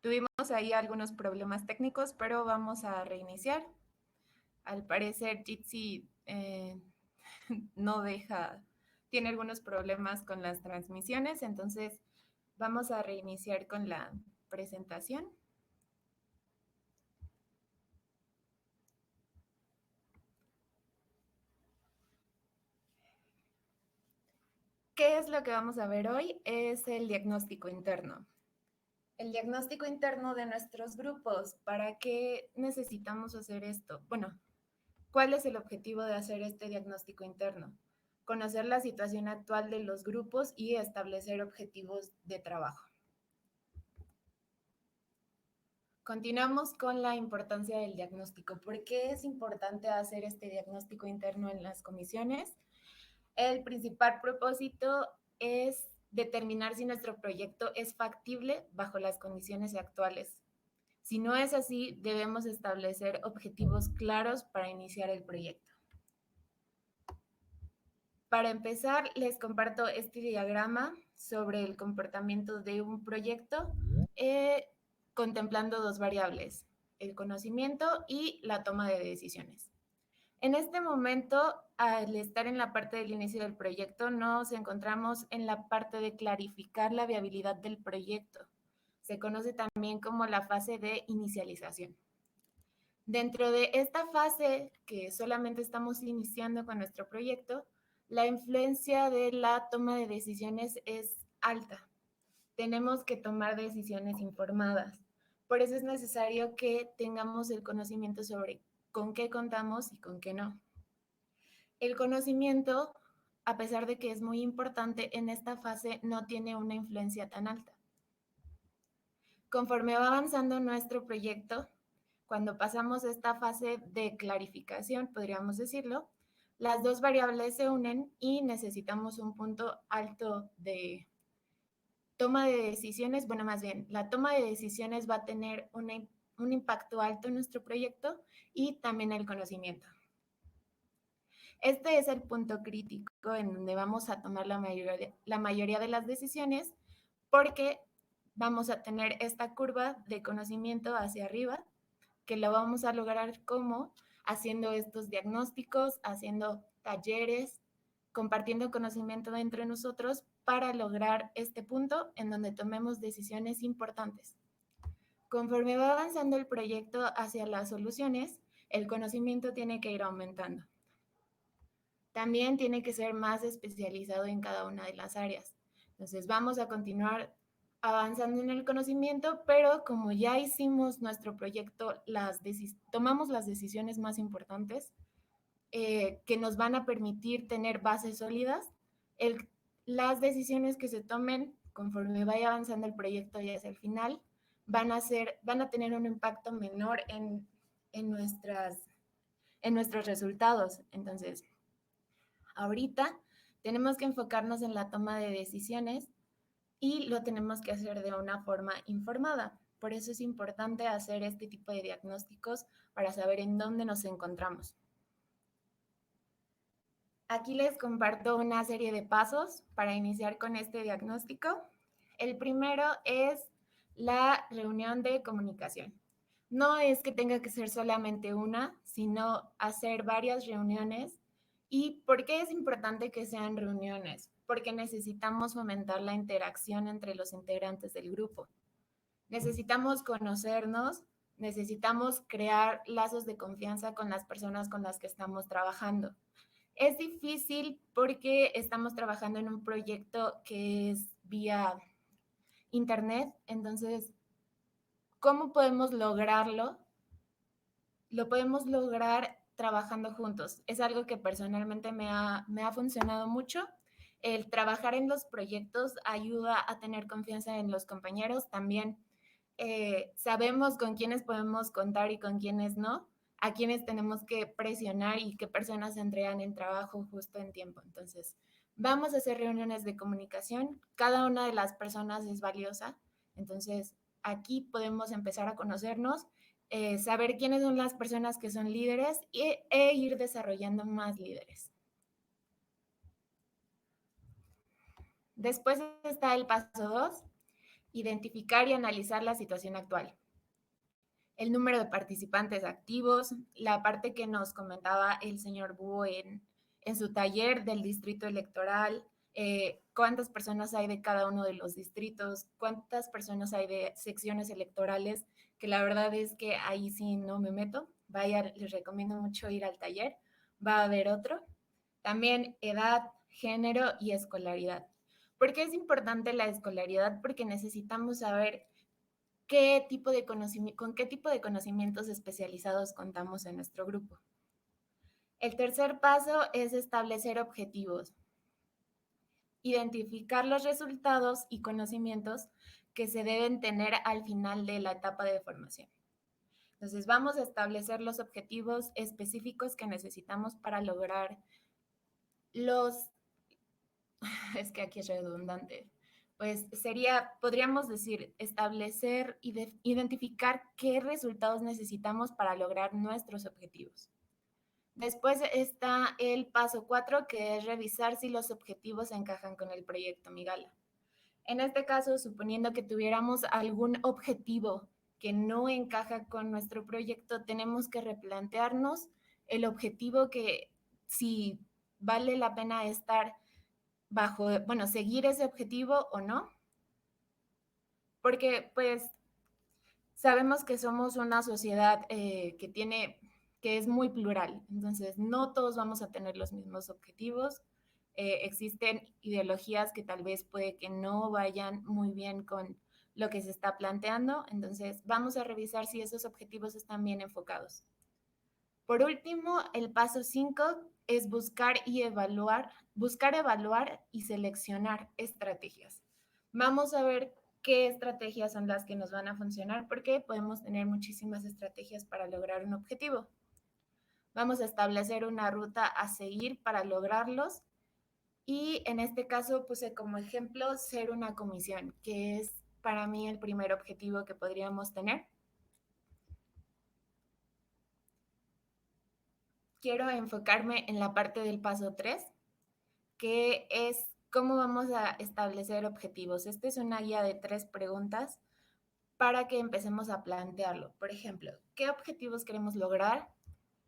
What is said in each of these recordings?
Tuvimos ahí algunos problemas técnicos, pero vamos a reiniciar. Al parecer, Jitsi no deja, tiene algunos problemas con las transmisiones, entonces vamos a reiniciar con la presentación. ¿Qué es lo que vamos a ver hoy? Es el diagnóstico interno. El diagnóstico interno de nuestros grupos. ¿Para qué necesitamos hacer esto? Bueno, ¿cuál es el objetivo de hacer este diagnóstico interno? Conocer la situación actual de los grupos y establecer objetivos de trabajo. Continuamos con la importancia del diagnóstico. ¿Por qué es importante hacer este diagnóstico interno en las comisiones? El principal propósito es determinar si nuestro proyecto es factible bajo las condiciones actuales. Si no es así, debemos establecer objetivos claros para iniciar el proyecto. Para empezar, les comparto este diagrama sobre el comportamiento de un proyecto, contemplando dos variables, el conocimiento y la toma de decisiones. En este momento, al estar en la parte del inicio del proyecto, nos encontramos en la parte de clarificar la viabilidad del proyecto. Se conoce también como la fase de inicialización. Dentro de esta fase, que solamente estamos iniciando con nuestro proyecto, la influencia de la toma de decisiones es alta. Tenemos que tomar decisiones informadas. Por eso es necesario que tengamos el conocimiento sobre con qué contamos y con qué no. El conocimiento, a pesar de que es muy importante en esta fase, no tiene una influencia tan alta. Conforme va avanzando nuestro proyecto, cuando pasamos esta fase de clarificación, podríamos decirlo, las dos variables se unen y necesitamos un punto alto de toma de decisiones. Bueno, más bien, la toma de decisiones va a tener un impacto alto en nuestro proyecto y también el conocimiento. Este es el punto crítico en donde vamos a tomar la mayoría de las decisiones porque vamos a tener esta curva de conocimiento hacia arriba, que lo vamos a lograr como haciendo estos diagnósticos, haciendo talleres, compartiendo conocimiento entre nosotros para lograr este punto en donde tomemos decisiones importantes. Conforme va avanzando el proyecto hacia las soluciones, el conocimiento tiene que ir aumentando. También tiene que ser más especializado en cada una de las áreas. Entonces vamos a continuar avanzando en el conocimiento, pero como ya hicimos nuestro proyecto, tomamos las decisiones más importantes que nos van a permitir tener bases sólidas. Las decisiones que se tomen conforme vaya avanzando el proyecto y hacia el final van a tener un impacto menor en nuestros resultados. Entonces, ahorita tenemos que enfocarnos en la toma de decisiones y lo tenemos que hacer de una forma informada. Por eso es importante hacer este tipo de diagnósticos para saber en dónde nos encontramos. Aquí les comparto una serie de pasos para iniciar con este diagnóstico. El primero es la reunión de comunicación. No es que tenga que ser solamente una, sino hacer varias reuniones. ¿Y por qué es importante que sean reuniones? Porque necesitamos fomentar la interacción entre los integrantes del grupo. Necesitamos conocernos, necesitamos crear lazos de confianza con las personas con las que estamos trabajando. Es difícil porque estamos trabajando en un proyecto que es vía internet, entonces, ¿cómo podemos lograrlo? Lo podemos lograr trabajando juntos. Es algo que personalmente me ha funcionado mucho. El trabajar en los proyectos ayuda a tener confianza en los compañeros. También sabemos con quiénes podemos contar y con quiénes no, a quiénes tenemos que presionar y qué personas entregan el trabajo justo en tiempo. Entonces, vamos a hacer reuniones de comunicación. Cada una de las personas es valiosa. Entonces, aquí podemos empezar a conocernos, saber quiénes son las personas que son líderes e ir desarrollando más líderes. Después está el paso 2, Identificar y analizar la situación actual. El número de participantes activos, la parte que nos comentaba el señor Búho en su taller del distrito electoral, cuántas personas hay de cada uno de los distritos, cuántas personas hay de secciones electorales, que la verdad es que ahí sí no me meto. Vaya, les recomiendo mucho ir al taller, va a haber otro. También edad, género y escolaridad. ¿Por qué es importante la escolaridad? Porque necesitamos saber qué tipo de con qué tipo de conocimientos especializados contamos en nuestro grupo. El tercer paso es establecer objetivos, identificar los resultados y conocimientos que se deben tener al final de la etapa de formación. Entonces, vamos a establecer los objetivos específicos que necesitamos para lograr los, es que aquí es redundante, pues sería, podríamos decir, establecer y identificar qué resultados necesitamos para lograr nuestros objetivos. Después está el paso 4, que es revisar si los objetivos encajan con el proyecto Migala. En este caso, suponiendo que tuviéramos algún objetivo que no encaja con nuestro proyecto, tenemos que replantearnos el objetivo que si vale la pena estar bajo, bueno, seguir ese objetivo o no, porque pues sabemos que somos una sociedad que es muy plural, entonces no todos vamos a tener los mismos objetivos. Existen ideologías que tal vez puede que no vayan muy bien con lo que se está planteando, entonces vamos a revisar si esos objetivos están bien enfocados. Por último, el paso 5 es buscar, evaluar y seleccionar estrategias. Vamos a ver qué estrategias son las que nos van a funcionar, porque podemos tener muchísimas estrategias para lograr un objetivo. Vamos a establecer una ruta a seguir para lograrlos y en este caso puse como ejemplo ser una comisión, que es para mí el primer objetivo que podríamos tener. Quiero enfocarme en la parte del paso 3, que es cómo vamos a establecer objetivos. Esta es una guía de 3 preguntas para que empecemos a plantearlo. Por ejemplo, ¿qué objetivos queremos lograr?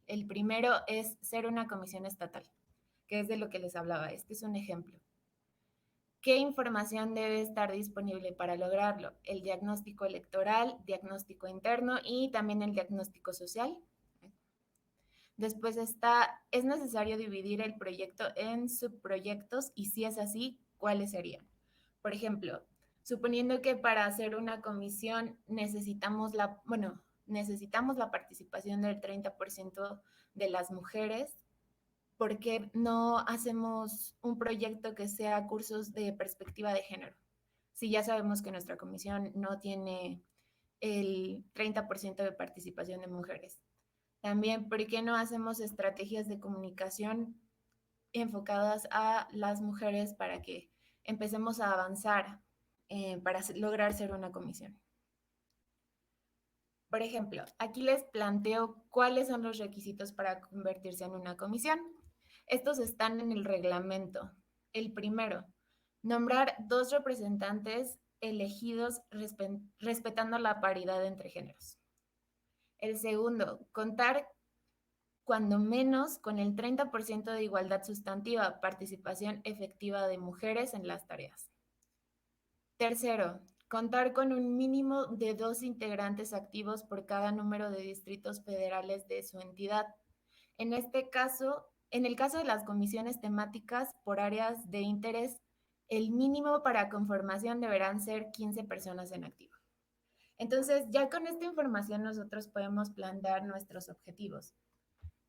El primero es ser una comisión estatal, que es de lo que les hablaba. Este es un ejemplo. ¿Qué información debe estar disponible para lograrlo? El diagnóstico electoral, diagnóstico interno y también el diagnóstico social. Después está, es necesario dividir el proyecto en subproyectos y si es así, ¿cuáles serían? Por ejemplo, suponiendo que para hacer una comisión necesitamos la participación del 30% de las mujeres. ¿Por qué no hacemos un proyecto que sea cursos de perspectiva de género? Si ya sabemos que nuestra comisión no tiene el 30% de participación de mujeres. También, ¿por qué no hacemos estrategias de comunicación enfocadas a las mujeres para que empecemos a avanzar para lograr ser una comisión? Por ejemplo, aquí les planteo cuáles son los requisitos para convertirse en una comisión. Estos están en el reglamento. El primero, nombrar 2 representantes elegidos respetando la paridad entre géneros. El segundo, contar cuando menos con el 30% de igualdad sustantiva, participación efectiva de mujeres en las tareas. Tercero, contar con un mínimo de 2 integrantes activos por cada número de distritos federales de su entidad. En este caso, en el caso de las comisiones temáticas por áreas de interés, el mínimo para conformación deberán ser 15 personas en activo. Entonces, ya con esta información nosotros podemos plantear nuestros objetivos.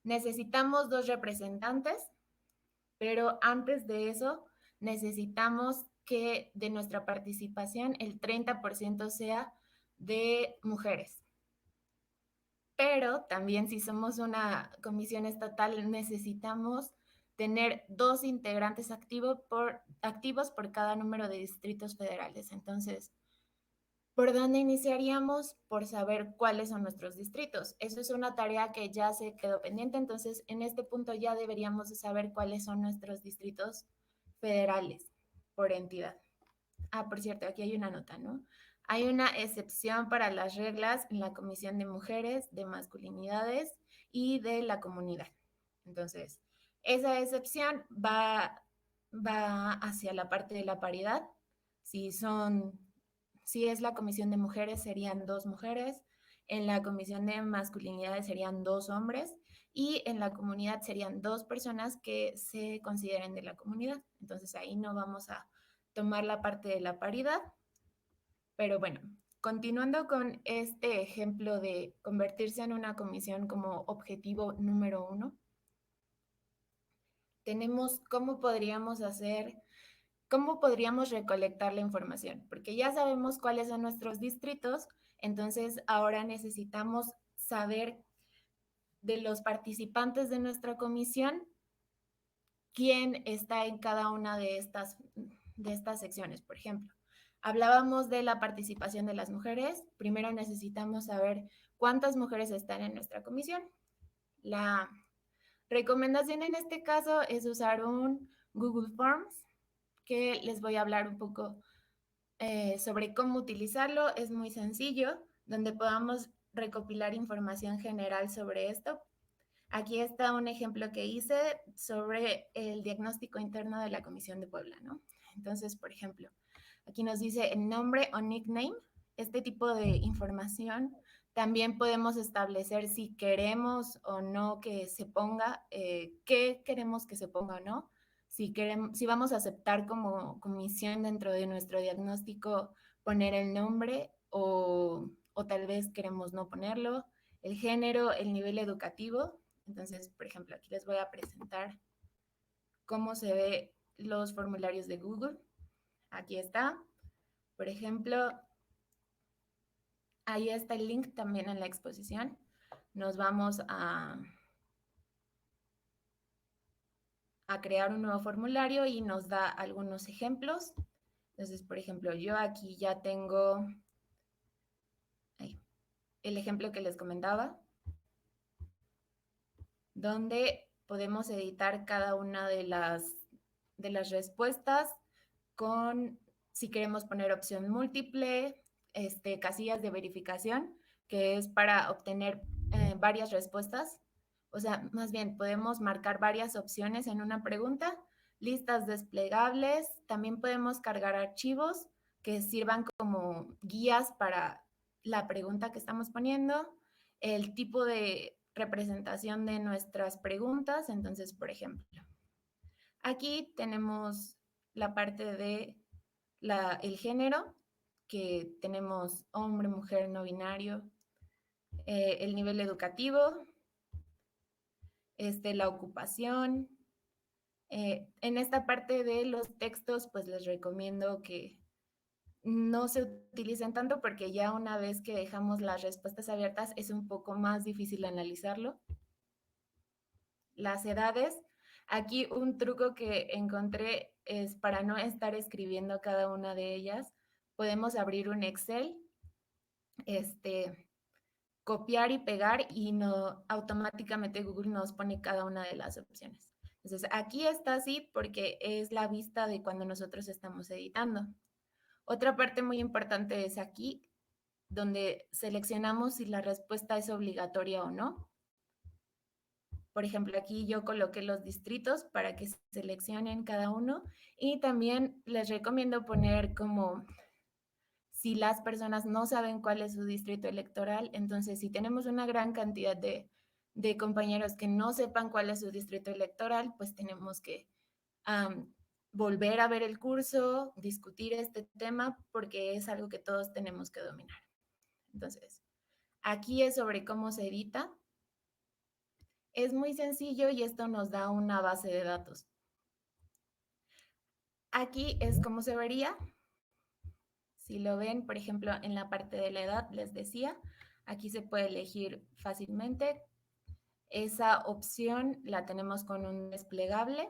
Necesitamos 2 representantes, pero antes de eso necesitamos que de nuestra participación el 30% sea de mujeres. Pero también si somos una comisión estatal necesitamos tener 2 integrantes activos por cada número de distritos federales. Entonces, ¿por dónde iniciaríamos? Por saber cuáles son nuestros distritos. Eso es una tarea que ya se quedó pendiente, entonces en este punto ya deberíamos de saber cuáles son nuestros distritos federales por entidad. por cierto, aquí hay una nota, ¿no? Hay una excepción para las reglas en la Comisión de Mujeres, de Masculinidades y de la Comunidad. Entonces, esa excepción va hacia la parte de la paridad. Si son, si es la Comisión de Mujeres, serían 2 mujeres. En la Comisión de Masculinidades serían 2 hombres. Y en la comunidad serían 2 personas que se consideren de la comunidad. Entonces ahí no vamos a tomar la parte de la paridad. Pero bueno, continuando con este ejemplo de convertirse en una comisión como objetivo número 1, tenemos cómo podríamos recolectar la información, porque ya sabemos cuáles son nuestros distritos, entonces ahora necesitamos saber de los participantes de nuestra comisión quién está en cada una de estas secciones. Por ejemplo, hablábamos de la participación de las mujeres. Primero necesitamos saber cuántas mujeres están en nuestra comisión. La recomendación en este caso es usar un Google Forms, que les voy a hablar un poco sobre cómo utilizarlo. Es muy sencillo, donde podamos recopilar información general sobre esto. Aquí está un ejemplo que hice sobre el diagnóstico interno de la Comisión de Puebla, ¿no? Entonces, por ejemplo, aquí nos dice el nombre o nickname. Este tipo de información también podemos establecer si queremos o no que se ponga, qué queremos que se ponga o no. Si vamos a aceptar como comisión dentro de nuestro diagnóstico poner el nombre o tal vez queremos no ponerlo, el género, el nivel educativo. Entonces, por ejemplo, aquí les voy a presentar cómo se ve los formularios de Google. Aquí está. Por ejemplo, ahí está el link también en la exposición. Nos vamos a crear un nuevo formulario y nos da algunos ejemplos. Entonces, por ejemplo, yo aquí ya tengo el ejemplo que les comentaba, donde podemos editar cada una de las respuestas con, si queremos poner opción múltiple, casillas de verificación, que es para obtener varias respuestas. O sea, más bien podemos marcar varias opciones en una pregunta, listas desplegables, también podemos cargar archivos que sirvan como guías para la pregunta que estamos poniendo, el tipo de representación de nuestras preguntas. Entonces, por ejemplo, aquí tenemos la parte de el género, que tenemos hombre, mujer, no binario, el nivel educativo, la ocupación. En esta parte de los textos, pues les recomiendo que no se utilicen tanto porque ya una vez que dejamos las respuestas abiertas es un poco más difícil analizarlo. Las edades, aquí un truco que encontré es para no estar escribiendo cada una de ellas, podemos abrir un Excel, copiar y pegar y no automáticamente Google nos pone cada una de las opciones. Entonces aquí está así porque es la vista de cuando nosotros estamos editando. Otra parte muy importante es aquí, donde seleccionamos si la respuesta es obligatoria o no. Por ejemplo, aquí yo coloqué los distritos para que seleccionen cada uno y también les recomiendo poner como si las personas no saben cuál es su distrito electoral, entonces si tenemos una gran cantidad de compañeros que no sepan cuál es su distrito electoral, pues tenemos que volver a ver el curso, discutir este tema, porque es algo que todos tenemos que dominar. Entonces, aquí es sobre cómo se edita. Es muy sencillo y esto nos da una base de datos. Aquí es como se vería. Si lo ven, por ejemplo, en la parte de la edad, les decía, aquí se puede elegir fácilmente. Esa opción la tenemos con un desplegable.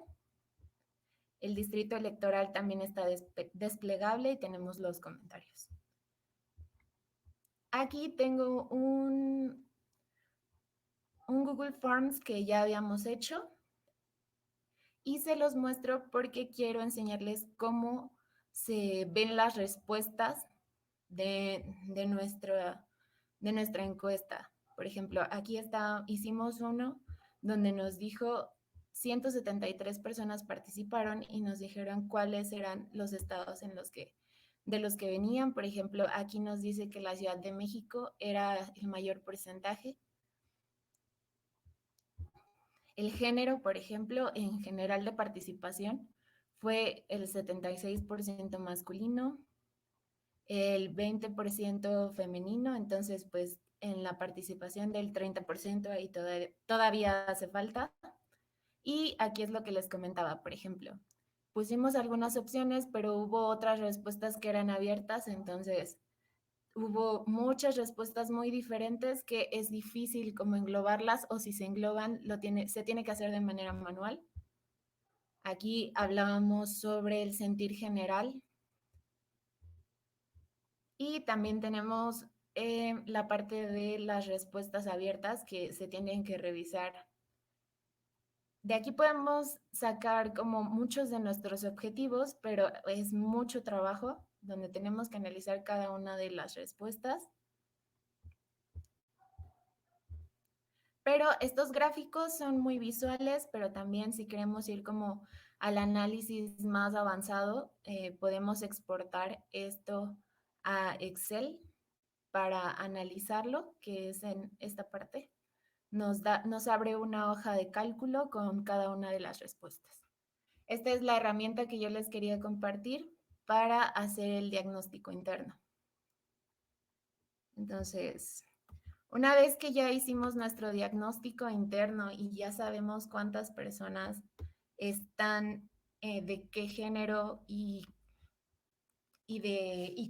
El distrito electoral también está desplegable y tenemos los comentarios. Aquí tengo un Google Forms que ya habíamos hecho y se los muestro porque quiero enseñarles cómo se ven las respuestas de nuestra encuesta. Por ejemplo, aquí hicimos uno donde nos dijo 173 personas participaron y nos dijeron cuáles eran los estados de los que venían. Por ejemplo, aquí nos dice que la Ciudad de México era el mayor porcentaje. El género, por ejemplo, en general de participación fue el 76% masculino, el 20% femenino, entonces pues en la participación del 30% ahí todavía hace falta. Y aquí es lo que les comentaba, por ejemplo, pusimos algunas opciones, pero hubo otras respuestas que eran abiertas, entonces hubo muchas respuestas muy diferentes que es difícil como englobarlas o si se engloban se tiene que hacer de manera manual. Aquí hablábamos sobre el sentir general y también tenemos la parte de las respuestas abiertas que se tienen que revisar. De aquí podemos sacar como muchos de nuestros objetivos, pero es mucho trabajo donde tenemos que analizar cada una de las respuestas. Pero estos gráficos son muy visuales, pero también si queremos ir como al análisis más avanzado, podemos exportar esto a Excel para analizarlo, que es en esta parte. Nos abre una hoja de cálculo con cada una de las respuestas. Esta es la herramienta que yo les quería compartir para hacer el diagnóstico interno. Entonces, una vez que ya hicimos nuestro diagnóstico interno y ya sabemos cuántas personas están, de qué género y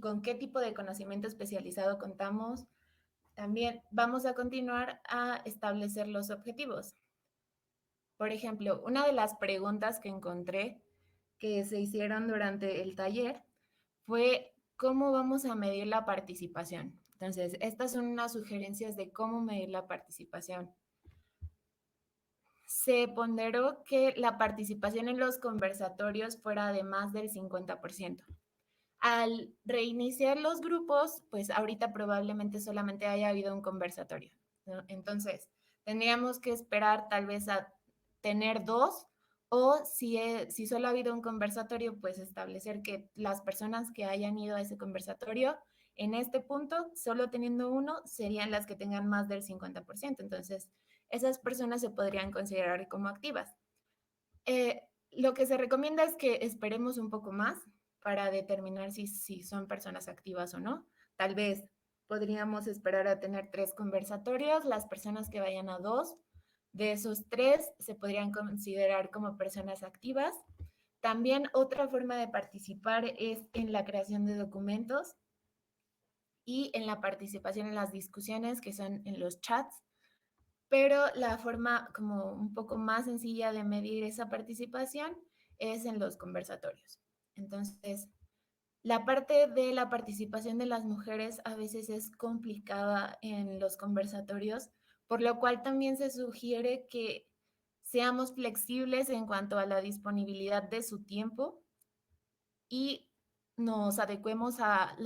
con qué tipo de conocimiento especializado contamos, también vamos a continuar a establecer los objetivos. Por ejemplo, una de las preguntas que encontré que se hicieron durante el taller fue cómo vamos a medir la participación. Entonces, estas son unas sugerencias de cómo medir la participación. Se ponderó que la participación en los conversatorios fuera de más del 50%. Al reiniciar los grupos, pues ahorita probablemente solamente haya habido un conversatorio, ¿no? Entonces, tendríamos que esperar tal vez a tener dos o si solo ha habido un conversatorio, pues establecer que las personas que hayan ido a ese conversatorio en este punto, solo teniendo uno, serían las que tengan más del 50%. Entonces, esas personas se podrían considerar como activas. Lo que se recomienda es que esperemos un poco más para determinar si son personas activas o no. Tal vez podríamos esperar a tener 3 conversatorios, las personas que vayan a 2, de esos 3 se podrían considerar como personas activas. También otra forma de participar es en la creación de documentos y en la participación en las discusiones que son en los chats, pero la forma como un poco más sencilla de medir esa participación es en los conversatorios. Entonces, la parte de la participación de las mujeres a veces es complicada en los conversatorios, por lo cual también se sugiere que seamos flexibles en cuanto a la disponibilidad de su tiempo y nos adecuemos a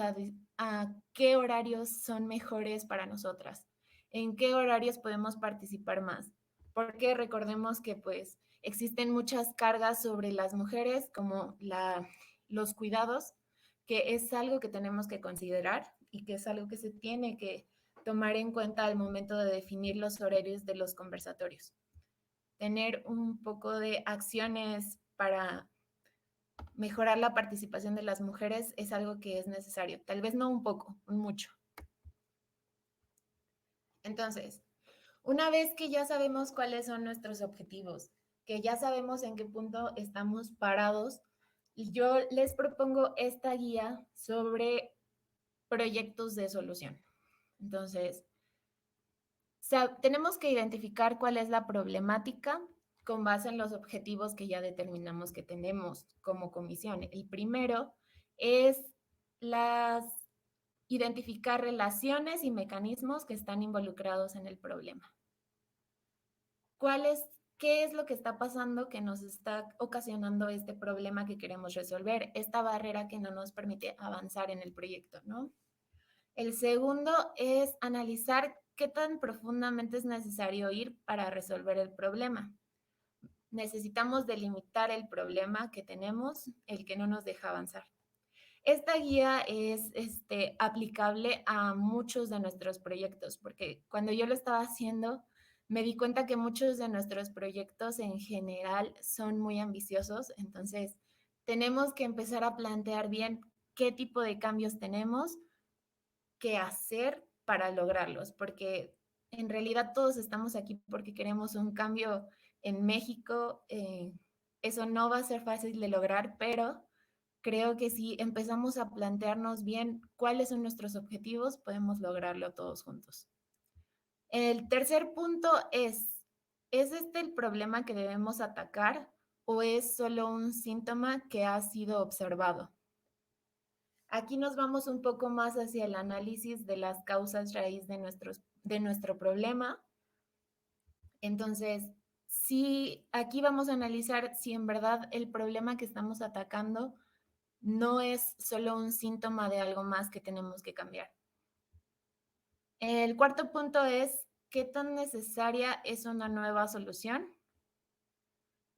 qué horarios son mejores para nosotras, en qué horarios podemos participar más, porque recordemos que pues existen muchas cargas sobre las mujeres como los cuidados, que es algo que tenemos que considerar y que es algo que se tiene que tomar en cuenta al momento de definir los horarios de los conversatorios. Tener un poco de acciones para mejorar la participación de las mujeres es algo que es necesario. Tal vez no un poco, un mucho. Entonces, una vez que ya sabemos cuáles son nuestros objetivos, que ya sabemos en qué punto estamos parados, yo les propongo esta guía sobre proyectos de solución. Entonces, tenemos que identificar cuál es la problemática con base en los objetivos que ya determinamos que tenemos como comisión. El primero es las identificar relaciones y mecanismos que están involucrados en el problema. ¿Cuáles ¿qué es lo que está pasando que nos está ocasionando este problema que queremos resolver, esta barrera que no nos permite avanzar en el proyecto, ¿no? El segundo es analizar qué tan profundamente es necesario ir para resolver el problema. Necesitamos delimitar el problema que tenemos, el que no nos deja avanzar. Esta guía es aplicable a muchos de nuestros proyectos, porque cuando yo lo estaba haciendo, me di cuenta que muchos de nuestros proyectos en general son muy ambiciosos, entonces tenemos que empezar a plantear bien qué tipo de cambios tenemos que hacer para lograrlos, porque en realidad todos estamos aquí porque queremos un cambio en México. Eso no va a ser fácil de lograr, pero creo que si empezamos a plantearnos bien cuáles son nuestros objetivos, podemos lograrlo todos juntos. El tercer punto ¿es este el problema que debemos atacar o es solo un síntoma que ha sido observado? Aquí nos vamos un poco más hacia el análisis de las causas raíz de nuestro problema. Entonces, si aquí vamos a analizar si en verdad el problema que estamos atacando no es solo un síntoma de algo más que tenemos que cambiar. El cuarto punto es, ¿qué tan necesaria es una nueva solución?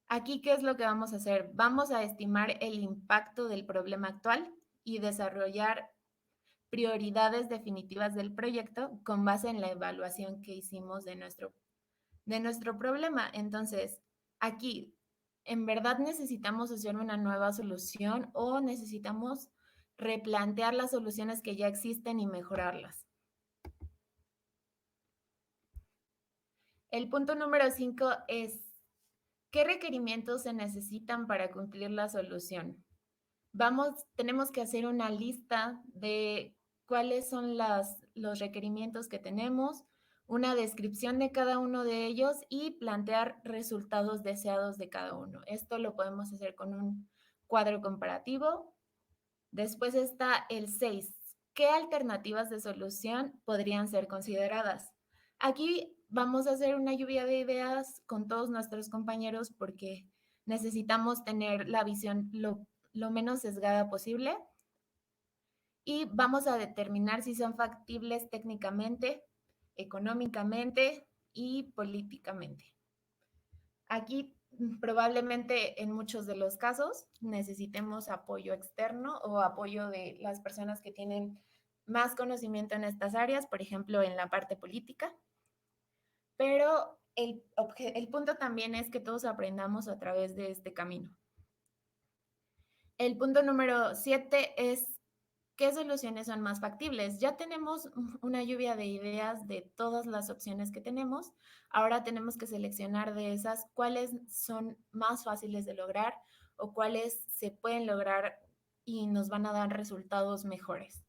Aquí, ¿qué es lo que vamos a hacer? Vamos a estimar el impacto del problema actual y desarrollar prioridades definitivas del proyecto con base en la evaluación que hicimos de nuestro problema. Entonces, aquí, ¿en verdad necesitamos hacer una nueva solución o necesitamos replantear las soluciones que ya existen y mejorarlas? El punto número 5 es, ¿qué requerimientos se necesitan para cumplir la solución? Tenemos que hacer una lista de cuáles son los requerimientos que tenemos, una descripción de cada uno de ellos y plantear resultados deseados de cada uno. Esto lo podemos hacer con un cuadro comparativo. Después está el 6. ¿Qué alternativas de solución podrían ser consideradas? Aquí vamos a hacer una lluvia de ideas con todos nuestros compañeros porque necesitamos tener la visión lo menos sesgada posible y vamos a determinar si son factibles técnicamente, económicamente y políticamente. Aquí probablemente en muchos de los casos necesitemos apoyo externo o apoyo de las personas que tienen más conocimiento en estas áreas, por ejemplo, en la parte política, pero el punto también es que todos aprendamos a través de este camino. El punto número 7 es qué soluciones son más factibles. Ya tenemos una lluvia de ideas de todas las opciones que tenemos. Ahora tenemos que seleccionar de esas cuáles son más fáciles de lograr o cuáles se pueden lograr y nos van a dar resultados mejores.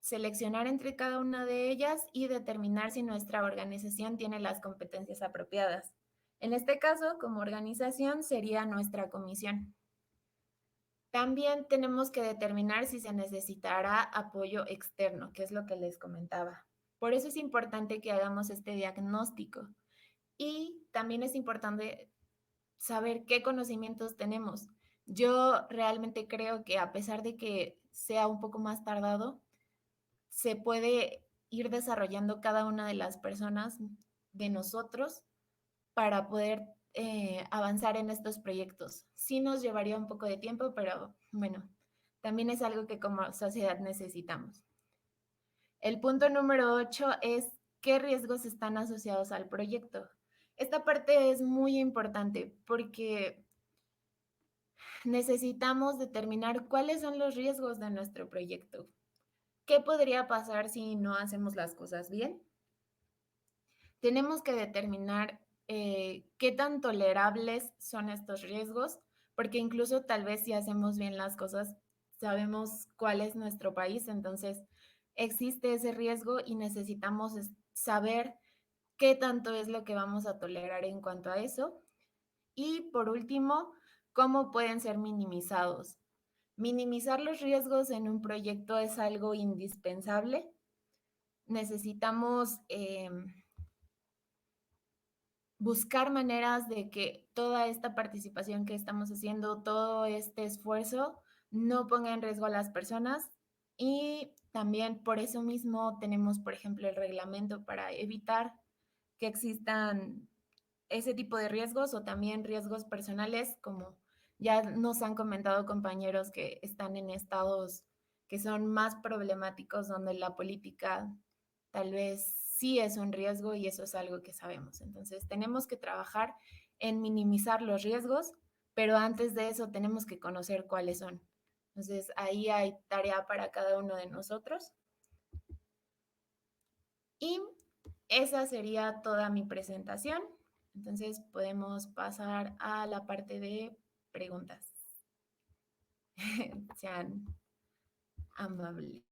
Seleccionar entre cada una de ellas y determinar si nuestra organización tiene las competencias apropiadas. En este caso, como organización, sería nuestra comisión. También tenemos que determinar si se necesitará apoyo externo, que es lo que les comentaba. Por eso es importante que hagamos este diagnóstico y también es importante saber qué conocimientos tenemos. Yo realmente creo que a pesar de que sea un poco más tardado, se puede ir desarrollando cada una de las personas de nosotros para poder avanzar en estos proyectos. Sí nos llevaría un poco de tiempo, pero bueno, también es algo que como sociedad necesitamos. El punto número 8 es qué riesgos están asociados al proyecto. Esta parte es muy importante porque necesitamos determinar cuáles son los riesgos de nuestro proyecto. ¿Qué podría pasar si no hacemos las cosas bien? Tenemos que determinar qué tan tolerables son estos riesgos, porque incluso tal vez si hacemos bien las cosas, sabemos cuál es nuestro país, entonces existe ese riesgo y necesitamos saber qué tanto es lo que vamos a tolerar en cuanto a eso. Y por último, cómo pueden ser minimizados. Minimizar los riesgos en un proyecto es algo indispensable. Necesitamos buscar maneras de que toda esta participación que estamos haciendo, todo este esfuerzo, no ponga en riesgo a las personas. Y también por eso mismo tenemos, por ejemplo, el reglamento para evitar que existan ese tipo de riesgos o también riesgos personales, como ya nos han comentado compañeros que están en estados que son más problemáticos, donde la política tal vez sí es un riesgo y eso es algo que sabemos. Entonces, tenemos que trabajar en minimizar los riesgos, pero antes de eso tenemos que conocer cuáles son. Entonces, ahí hay tarea para cada uno de nosotros. Y esa sería toda mi presentación. Entonces podemos pasar a la parte de preguntas. Sean amables.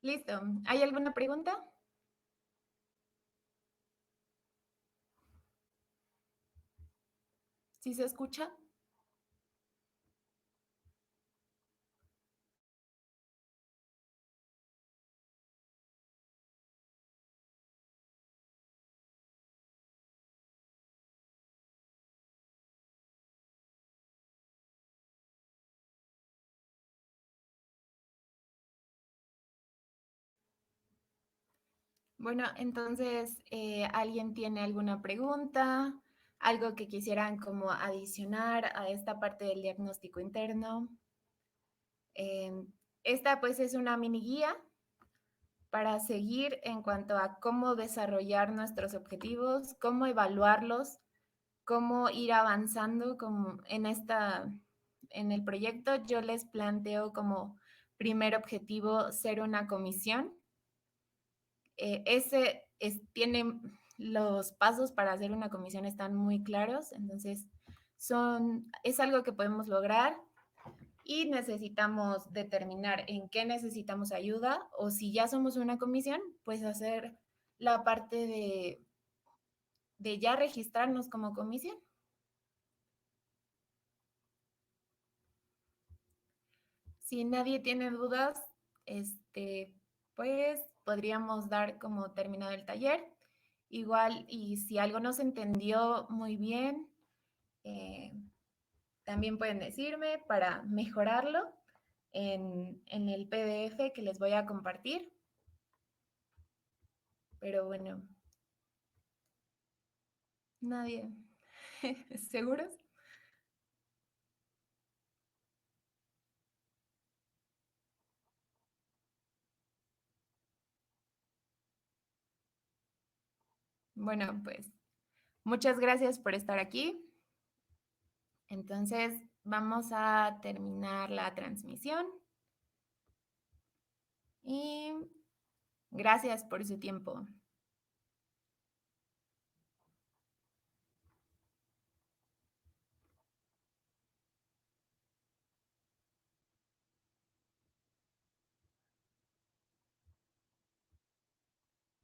Listo. ¿Hay alguna pregunta? ¿Sí se escucha? Bueno, entonces, ¿alguien tiene alguna pregunta? ¿Algo que quisieran como adicionar a esta parte del diagnóstico interno? Eh, Esta pues es una mini guía para seguir en cuanto a cómo desarrollar nuestros objetivos, cómo evaluarlos, cómo ir avanzando como en el proyecto. Yo les planteo como primer objetivo ser una comisión. Tiene los pasos para hacer una comisión están muy claros, entonces es algo que podemos lograr y necesitamos determinar en qué necesitamos ayuda o si ya somos una comisión, pues hacer la parte de ya registrarnos como comisión. Si nadie tiene dudas, pues podríamos dar como terminado el taller. Igual, y si algo no se entendió muy bien, eh, también pueden decirme para mejorarlo en el PDF que les voy a compartir. Pero bueno, nadie. ¿Seguros? Bueno, pues muchas gracias por estar aquí. Entonces, vamos a terminar la transmisión y gracias por su tiempo.